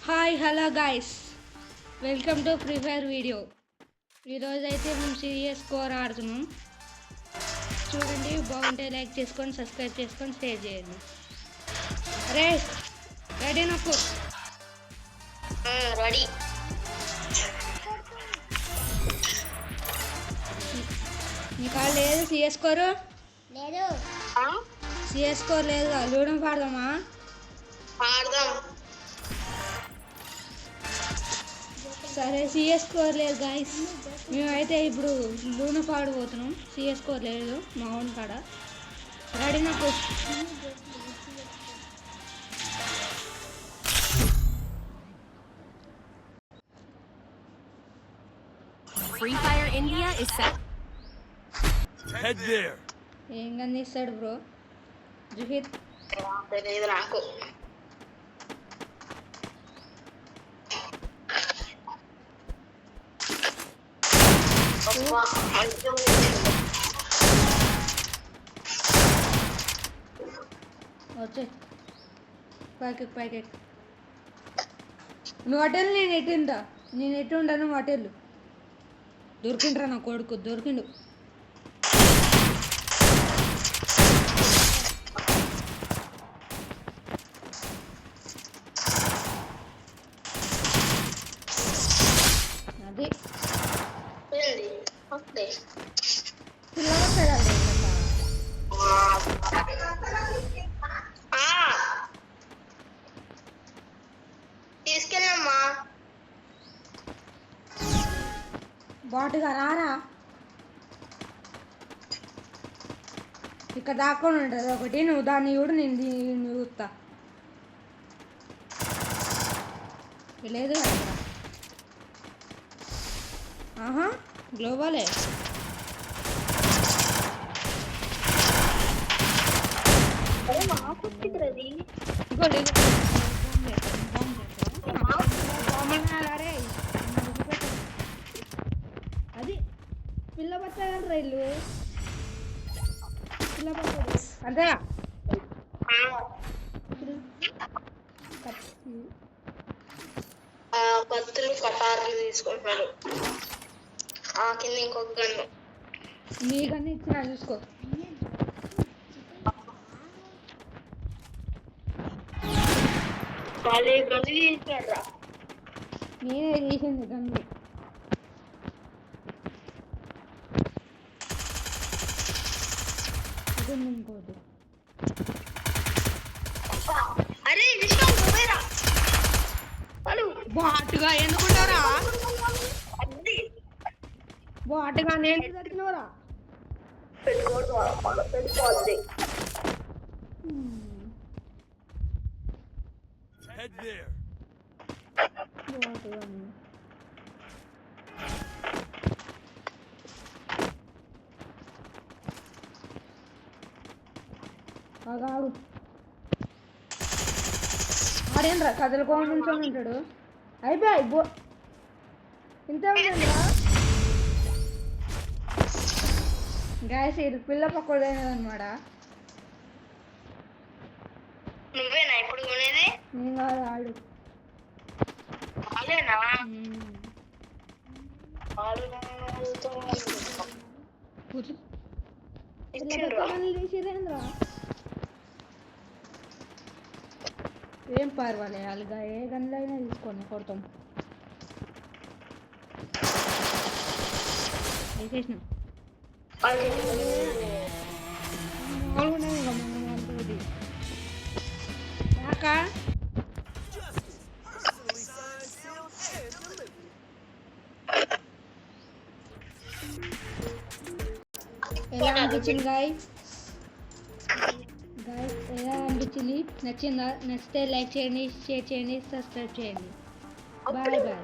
Hi hello guys, welcome to free fire video. ఈరోజు అయితే మేము సీరియస్ స్కోర్ ఆడుతున్నాం. చూడండి, బాగుంటే లైక్ చేసుకొని సబ్స్క్రైబ్ చేసుకొని షేర్ చేయండి. అరే రెడీ నాకు రెడీ. నీ కాడ లేదు సిఎస్ స్కోర్ లేదు. సిఎస్ స్కోర్ లేదు. లూడో పాడదామా? ఆడదాం. సరే, సిఎస్ స్కోర్ లేదు గాయస్. మేమైతే ఇప్పుడు లూనో పాడిపోతున్నాం. సిఎస్ స్కోర్ లేదు మా ఓన్ కాడ. రెడీ నాకు. Free Fire India is set. Head there. ఏం కనిపిస్తాడు బ్రో? జుహిత్ తెలియదు నాకు. వచ్చే పైకి నువ్వు అటెల్, నేను ఎట్టిందా? నేను ఎట్టు ఉంటాను, నువ్వు అటెళ్ళు. దొరికిండ్రా నా కొడుకు, దొరికిండు. అది పిల్లలు తీసుకెళ్ళమ్మా. బాటుగా రారా, ఇక్కడ దాక్కొని ఉంటుంది ఒకటి. నువ్వు దాన్ని చూడు, నేను దీన్ని చూస్తా. లేదు కదా. ఆహా, గ్లోబలే. అది పిల్ల పట్టాలి రైలు, పిల్ల పట్టాలి అంతేగా. కత్తులు కటార్లు తీసుకుంటున్నాడు. కింద ఇంకొక గన్ను. నీ కన్నా ఇచ్చిన చూసుకో. వాళ్ళు గన్ను తీసినాడు. నేనే తీసింది గన్ను. ఇంకోటి అరే విష్ణు నువ్వేరా? బాటుగా ఎందుకుంటారా? అది బాటుగా నేను తగ్గినవరా? పెట్టుకోవద్దు. Head there. బాటుగా ఆగాడు. ఆడేంద్రా కదలుకోని నుంచొని ఉంటాడు. అయిపోయి ఇంత గాయస్, ఇది పిల్ల పక్కడైనదన్నమాట. నువ్వేనా ఇప్పుడు కొనేది? నేను కాదు, ఆడు. అదేనా? తీసిరేంద్రా ఏం పర్వాలే, అలాగా ఏ గన్లో అయినా తీసుకొని కొడతాం. వేసేసినాం. ఎలా అనిపించింది గాయ్స్? ఎలా అనిపించింది? నచ్చిందా? నచ్చితే లైక్ చేయండి, షేర్ చేయండి, సబ్స్క్రైబ్ చేయండి. Bye bye.